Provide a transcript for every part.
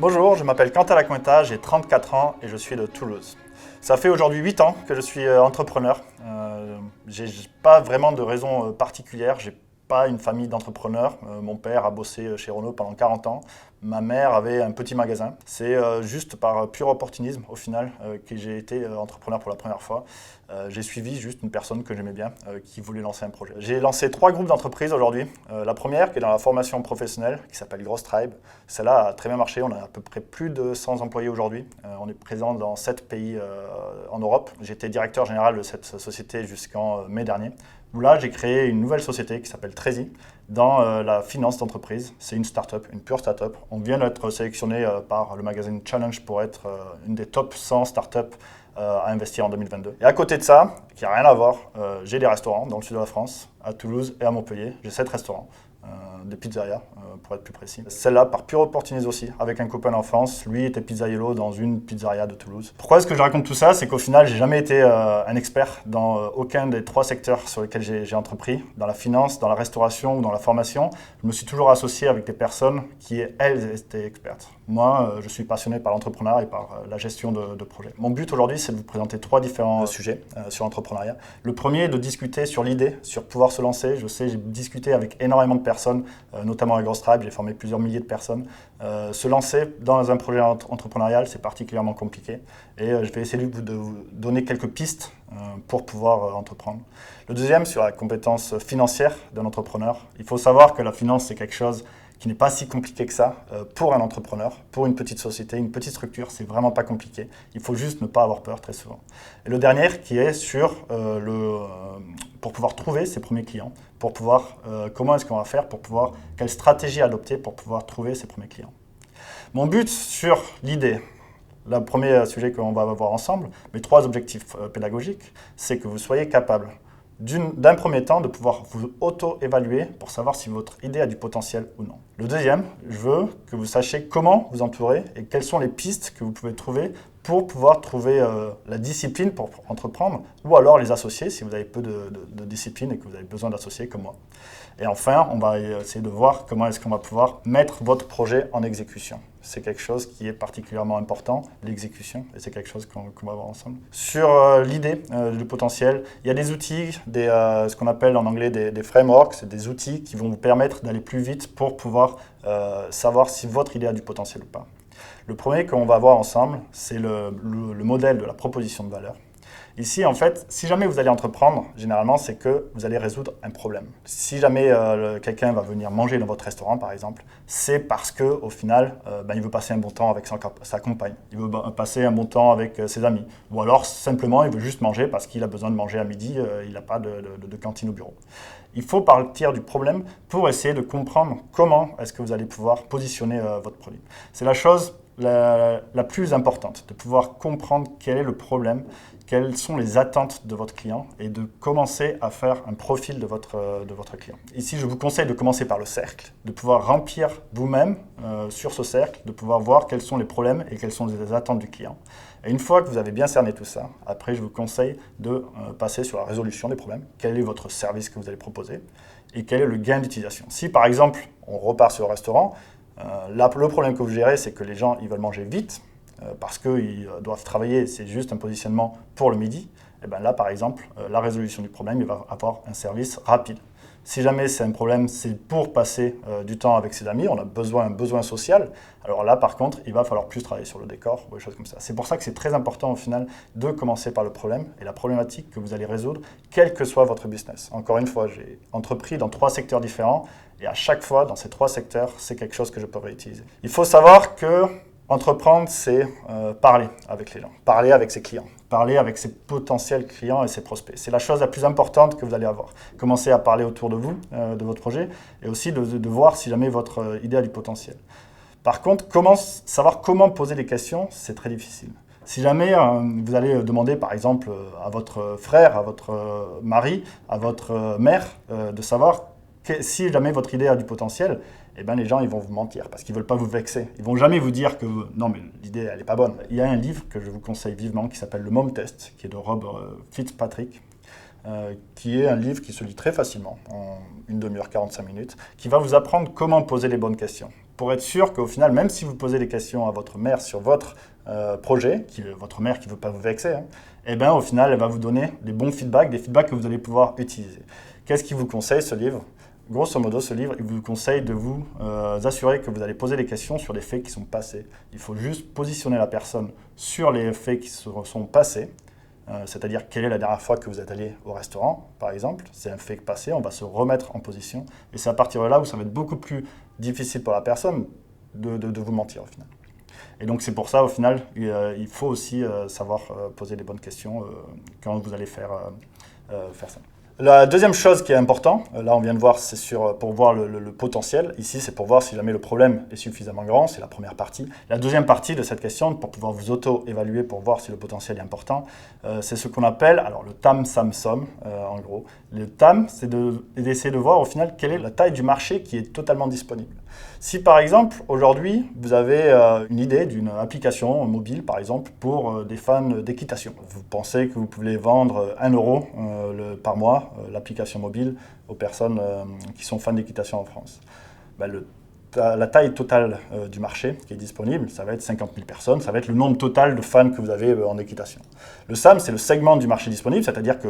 Bonjour, je m'appelle Quentin Lacuenta, j'ai 34 ans et je suis de Toulouse. Ça fait aujourd'hui 8 ans que je suis entrepreneur. J'ai pas vraiment de raison particulière, j'ai pas une famille d'entrepreneurs. Mon père a bossé chez Renault pendant 40 ans. Ma mère avait un petit magasin. C'est juste par pur opportunisme, au final, que j'ai été entrepreneur pour la première fois. J'ai suivi juste une personne que j'aimais bien, qui voulait lancer un projet. J'ai lancé 3 groupes d'entreprises aujourd'hui. La première, qui est dans la formation professionnelle, qui s'appelle Gross Tribe. Celle-là a très bien marché. On a à peu près plus de 100 employés aujourd'hui. On est présent dans 7 pays en Europe. J'étais directeur général de cette société jusqu'en mai dernier. Là, j'ai créé une nouvelle société qui s'appelle Trezy dans la finance d'entreprise. C'est une start-up, une pure start-up. On vient d'être sélectionné par le magazine Challenge pour être une des top 100 start-up à investir en 2022. Et à côté de ça, qui n'a rien à voir, j'ai des restaurants dans le sud de la France, à Toulouse et à Montpellier. J'ai 7 restaurants, des pizzerias pour être plus précis. Celle-là par pur opportunisme aussi, avec un copain d'enfance. Lui était pizzaiolo dans une pizzeria de Toulouse. Pourquoi est-ce que je raconte tout ça? C'est qu'au final, j'ai jamais été un expert dans aucun des 3 secteurs sur lesquels j'ai entrepris, dans la finance, dans la restauration ou dans la formation. Je me suis toujours associé avec des personnes qui, elles, étaient expertes. Moi, je suis passionné par l'entrepreneuriat et par la gestion de projets. Mon but aujourd'hui, c'est de vous présenter 3 différents sujets sur l'entrepreneuriat. Le premier est de discuter sur l'idée, sur pouvoir se lancer. Je sais, j'ai discuté avec énormément de personnes, notamment avec Gross Tribe, j'ai formé plusieurs milliers de personnes. Se lancer dans un projet entrepreneurial, c'est particulièrement compliqué. Et je vais essayer de vous donner quelques pistes pour pouvoir entreprendre. Le deuxième, sur la compétence financière d'un entrepreneur. Il faut savoir que la finance, c'est quelque chose qui n'est pas si compliqué que ça pour un entrepreneur, pour une petite société, une petite structure, c'est vraiment pas compliqué. Il faut juste ne pas avoir peur très souvent. Et le dernier qui est sur pour pouvoir trouver ses premiers clients, pour pouvoir, comment est-ce qu'on va faire pour pouvoir, quelle stratégie adopter pour pouvoir trouver ses premiers clients. Mon but sur l'idée, le premier sujet qu'on va voir ensemble, mes 3 objectifs pédagogiques, c'est que vous soyez capable d'un premier temps de pouvoir vous auto-évaluer pour savoir si votre idée a du potentiel ou non. Le deuxième, je veux que vous sachiez comment vous entourer et quelles sont les pistes que vous pouvez trouver pour pouvoir trouver la discipline pour entreprendre ou alors les associer si vous avez peu de discipline et que vous avez besoin d'associer comme moi. Et enfin, on va essayer de voir comment est-ce qu'on va pouvoir mettre votre projet en exécution. C'est quelque chose qui est particulièrement important, l'exécution, et c'est quelque chose qu'on va voir ensemble. Sur l'idée du potentiel, il y a des outils, ce qu'on appelle en anglais des frameworks, c'est des outils qui vont vous permettre d'aller plus vite pour pouvoir savoir si votre idée a du potentiel ou pas. Le premier qu'on va voir ensemble, c'est le modèle de la proposition de valeur. Ici, en fait, si jamais vous allez entreprendre, généralement, c'est que vous allez résoudre un problème. Si jamais quelqu'un va venir manger dans votre restaurant, par exemple, c'est parce qu'au final, il veut passer un bon temps avec sa compagne, il veut passer un bon temps avec ses amis, ou alors simplement, il veut juste manger parce qu'il a besoin de manger à midi, il n'a pas de cantine au bureau. Il faut partir du problème pour essayer de comprendre comment est-ce que vous allez pouvoir positionner votre produit. C'est la chose la plus importante, de pouvoir comprendre quel est le problème, quelles sont les attentes de votre client et de commencer à faire un profil de votre client. Ici, je vous conseille de commencer par le cercle, de pouvoir remplir vous-même sur ce cercle, de pouvoir voir quels sont les problèmes et quelles sont les attentes du client. Et une fois que vous avez bien cerné tout ça, après, je vous conseille de passer sur la résolution des problèmes. Quel est votre service que vous allez proposer et quel est le gain d'utilisation. Si, par exemple, on repart sur le restaurant, le problème que vous gérez, c'est que les gens ils veulent manger vite parce qu'ils doivent travailler, c'est juste un positionnement pour le midi. Et bien là, par exemple, la résolution du problème, il va avoir un service rapide. Si jamais c'est un problème, c'est pour passer du temps avec ses amis, on a un besoin social. Alors là, par contre, il va falloir plus travailler sur le décor ou des choses comme ça. C'est pour ça que c'est très important au final de commencer par le problème et la problématique que vous allez résoudre, quel que soit votre business. Encore une fois, j'ai entrepris dans 3 secteurs différents et à chaque fois, dans ces 3 secteurs, c'est quelque chose que je peux réutiliser. Il faut savoir que entreprendre, c'est parler avec les gens, parler avec ses clients, parler avec ses potentiels clients et ses prospects. C'est la chose la plus importante que vous allez avoir. Commencez à parler autour de vous, de votre projet, et aussi de voir si jamais votre idée a du potentiel. Par contre, savoir comment poser des questions, c'est très difficile. Si jamais vous allez demander, par exemple, à votre frère, à votre mari, à votre mère, de savoir si jamais votre idée a du potentiel, eh ben, les gens ils vont vous mentir parce qu'ils ne veulent pas vous vexer. Ils ne vont jamais vous dire que non, mais l'idée elle n'est pas bonne. Il y a un livre que je vous conseille vivement qui s'appelle Le Mom Test, qui est de Rob Fitzpatrick, qui est un livre qui se lit très facilement, en 1 demi-heure, 45 minutes, qui va vous apprendre comment poser les bonnes questions. pour être sûr qu'au final, même si vous posez des questions à votre mère sur votre projet, votre mère qui ne veut pas vous vexer, hein, eh bien, au final, elle va vous donner des bons feedbacks, des feedbacks que vous allez pouvoir utiliser. Qu'est-ce qu'il vous conseille, ce livre? Grosso modo, ce livre, il vous conseille de vous assurer que vous allez poser des questions sur les faits qui sont passés. Il faut juste positionner la personne sur les faits qui se sont passés, c'est-à-dire quelle est la dernière fois que vous êtes allé au restaurant, par exemple. C'est un fait passé, on va se remettre en position. Et c'est à partir de là où ça va être beaucoup plus difficile pour la personne de vous mentir au final. Et donc c'est pour ça, au final, il faut aussi savoir poser les bonnes questions quand vous allez faire ça. La deuxième chose qui est importante, là on vient de voir, c'est pour voir le potentiel. Ici, c'est pour voir si jamais le problème est suffisamment grand, c'est la première partie. La deuxième partie de cette question, pour pouvoir vous auto-évaluer, pour voir si le potentiel est important, c'est ce qu'on appelle, alors le TAM, SAM, SOM, en gros. Le TAM, c'est d'essayer de voir au final quelle est la taille du marché qui est totalement disponible. Si par exemple, aujourd'hui, vous avez une idée d'une application mobile, par exemple, pour des fans d'équitation. Vous pensez que vous pouvez vendre 1 euro par mois, l'application mobile, aux personnes qui sont fans d'équitation en France. Ben, la taille totale du marché qui est disponible, ça va être 50 000 personnes, ça va être le nombre total de fans que vous avez en équitation. Le SAM, c'est le segment du marché disponible, c'est-à-dire que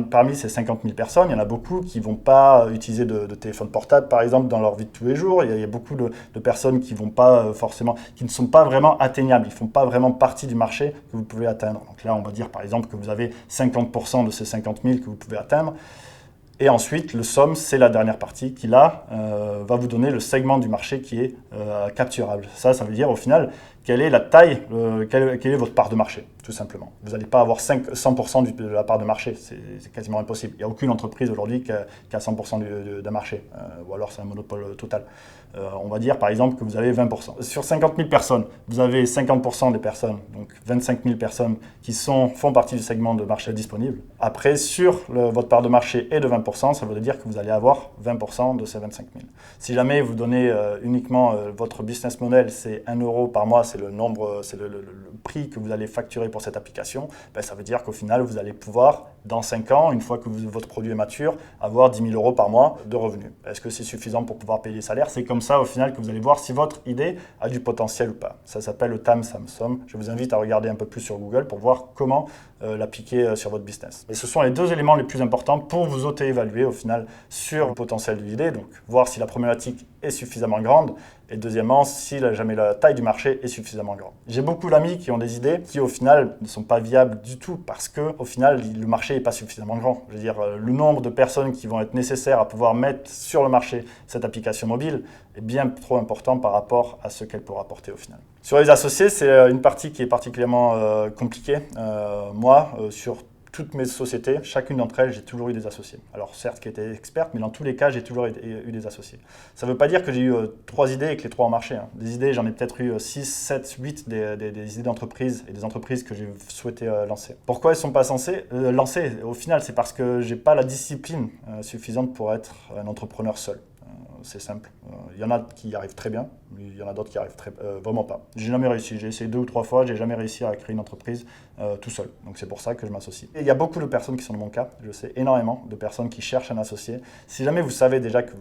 parmi ces 50 000 personnes, il y en a beaucoup qui ne vont pas utiliser de téléphone portable, par exemple, dans leur vie de tous les jours. Il y a beaucoup de personnes qui vont pas forcément, qui ne sont pas vraiment atteignables, ils ne font pas vraiment partie du marché que vous pouvez atteindre. Donc là, on va dire, par exemple, que vous avez 50% de ces 50 000 que vous pouvez atteindre. Et ensuite, le SOM, c'est la dernière partie qui, là, va vous donner le segment du marché qui est capturable. Ça veut dire, au final, quelle est la taille, quelle est votre part de marché, tout simplement. Vous n'allez pas avoir 100% de la part de marché, c'est quasiment impossible. Il n'y a aucune entreprise aujourd'hui qui a 100% d'un marché, ou alors c'est un monopole total. On va dire, par exemple, que vous avez 20%. Sur 50 000 personnes, vous avez 50% des personnes, donc 25 000 personnes qui font partie du segment de marché disponible. Après, sur votre part de marché est de 20%, ça veut dire que vous allez avoir 20% de ces 25 000. Si jamais vous donnez uniquement votre business model, c'est 1 euro par mois, c'est le prix que vous allez facturer pour cette application, ben, ça veut dire qu'au final, vous allez pouvoir, dans 5 ans, une fois que votre produit est mature, avoir 10 000 euros par mois de revenus. Est-ce que c'est suffisant pour pouvoir payer les salaires? C'est comme ça, au final, que vous allez voir si votre idée a du potentiel ou pas. Ça s'appelle le TAM, SAM, SOM. Je vous invite à regarder un peu plus sur Google pour voir comment l'appliquer sur votre business. Et ce sont les deux éléments les plus importants pour vous auto-évaluer, au final, sur le potentiel de l'idée. Donc, voir si la problématique est suffisamment grande. Et deuxièmement, si jamais la taille du marché est suffisamment grande. J'ai beaucoup d'amis qui ont des idées qui, au final, ne sont pas viables du tout parce que, au final, le marché n'est pas suffisamment grand. Je veux dire, le nombre de personnes qui vont être nécessaires à pouvoir mettre sur le marché cette application mobile est bien trop important par rapport à ce qu'elle pourra apporter au final. Sur les associés, c'est une partie qui est particulièrement compliquée. Moi, sur toutes mes sociétés, chacune d'entre elles, j'ai toujours eu des associés. Alors certes, qui étaient expertes, mais dans tous les cas, j'ai toujours eu des associés. Ça ne veut pas dire que j'ai eu 3 idées et que les 3 ont marché. Hein. Des idées, j'en ai peut-être eu 6, 7, 8 des idées d'entreprise et des entreprises que j'ai souhaité lancer. Pourquoi elles ne sont pas lancées? Au final, c'est parce que je n'ai pas la discipline suffisante pour être un entrepreneur seul. C'est simple. Il y en a qui y arrivent très bien, mais il y en a d'autres qui y arrivent vraiment pas. J'ai jamais réussi. J'ai essayé 2 ou 3 fois, j'ai jamais réussi à créer une entreprise tout seul. Donc c'est pour ça que je m'associe. Et il y a beaucoup de personnes qui sont dans mon cas. Je sais énormément de personnes qui cherchent un associé. Si jamais vous savez déjà que vous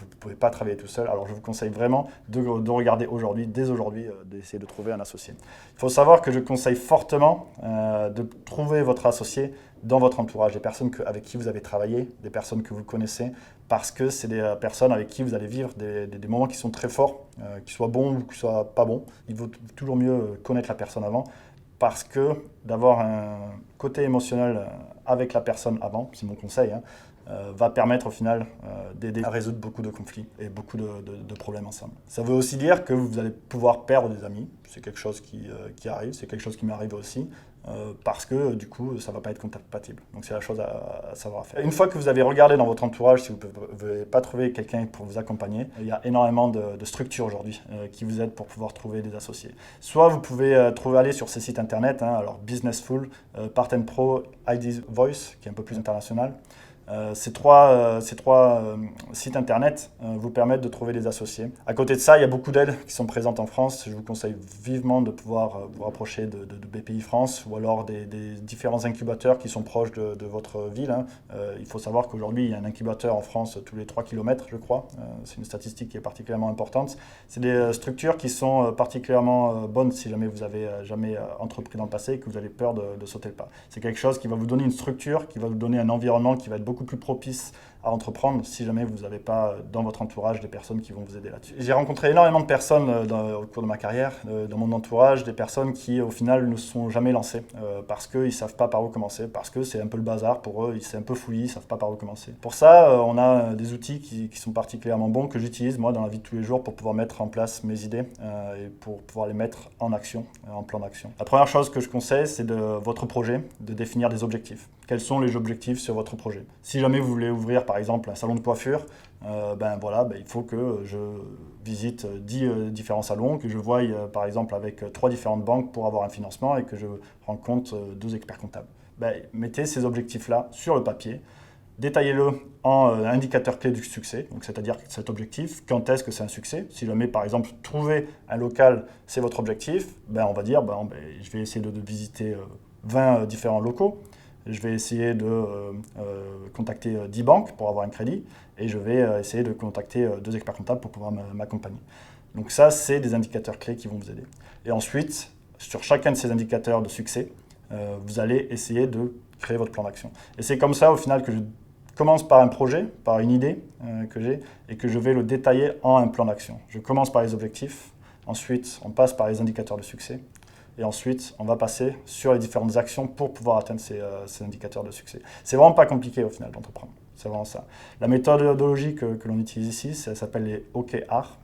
ne pouvez pas travailler tout seul, alors je vous conseille vraiment de regarder aujourd'hui, dès aujourd'hui, d'essayer de trouver un associé. Il faut savoir que je conseille fortement de trouver votre associé dans votre entourage, des personnes avec qui vous avez travaillé, des personnes que vous connaissez, parce que c'est des personnes avec qui vous allez vivre des moments qui sont très forts, qu'ils soient bons ou qu'ils ne soient pas bons. Il vaut toujours mieux connaître la personne avant, parce que d'avoir un côté émotionnel avec la personne avant, c'est mon conseil, hein, va permettre au final d'aider à résoudre beaucoup de conflits et beaucoup de problèmes ensemble. Ça veut aussi dire que vous allez pouvoir perdre des amis, c'est quelque chose qui arrive, c'est quelque chose qui m'est arrivé aussi, parce que du coup ça ne va pas être compatible. Donc c'est la chose à savoir faire. Une fois que vous avez regardé dans votre entourage, si vous ne pouvez pas trouver quelqu'un pour vous accompagner, il y a énormément de structures aujourd'hui qui vous aident pour pouvoir trouver des associés. Soit vous pouvez aller sur ces sites internet, hein, alors Businessful, Part&Pro, ID Voice, qui est un peu plus international. Ces trois sites internet vous permettent de trouver des associés. À côté de ça, il y a beaucoup d'aides qui sont présentes en France. Je vous conseille vivement de pouvoir vous rapprocher de BPI France ou alors des différents incubateurs qui sont proches de votre ville. Hein. Il faut savoir qu'aujourd'hui, il y a un incubateur en France tous les 3 km, je crois. C'est une statistique qui est particulièrement importante. C'est des structures qui sont particulièrement bonnes si jamais vous avez jamais entrepris dans le passé et que vous avez peur de sauter le pas. C'est quelque chose qui va vous donner une structure, qui va vous donner un environnement qui va être beaucoup plus propice à entreprendre si jamais vous n'avez pas dans votre entourage des personnes qui vont vous aider là-dessus. J'ai rencontré énormément de personnes au cours de ma carrière, dans mon entourage, des personnes qui au final ne se sont jamais lancées parce qu'ils ne savent pas par où commencer, parce que c'est un peu le bazar pour eux, c'est un peu fouillis, ils ne savent pas par où commencer. Pour ça, on a des outils qui sont particulièrement bons, que j'utilise moi dans la vie de tous les jours pour pouvoir mettre en place mes idées et pour pouvoir les mettre en action, en plan d'action. La première chose que je conseille, c'est de votre projet, de définir des objectifs. Quels sont les objectifs sur votre projet? Si jamais vous voulez ouvrir par exemple un salon de coiffure, il faut que je visite 10 différents salons, que je voie par exemple avec 3 différentes banques pour avoir un financement et que je rencontre 2 experts comptables. Mettez ces objectifs-là sur le papier, détaillez-le en indicateur clé du succès, donc c'est-à-dire cet objectif, quand est-ce que c'est un succès. Si jamais par exemple trouver un local, c'est votre objectif, on va dire je vais essayer de visiter 20 différents locaux. Je vais essayer de contacter 10 banques pour avoir un crédit et je vais essayer de contacter 2 experts comptables pour pouvoir m'accompagner. Donc ça, c'est des indicateurs clés qui vont vous aider. Et ensuite, sur chacun de ces indicateurs de succès, vous allez essayer de créer votre plan d'action. Et c'est comme ça, au final, que je commence par un projet, par une idée que j'ai et que je vais le détailler en un plan d'action. Je commence par les objectifs, ensuite on passe par les indicateurs de succès. Et ensuite, on va passer sur les différentes actions pour pouvoir atteindre ces indicateurs de succès. C'est vraiment pas compliqué au final d'entreprendre. C'est vraiment ça. La méthodologie que l'on utilise ici, ça s'appelle les OKR.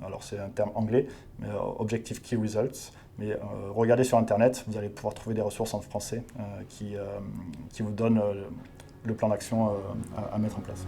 Alors c'est un terme anglais, mais Objective Key Results. Mais regardez sur Internet, vous allez pouvoir trouver des ressources en français qui vous donnent le plan d'action à mettre en place.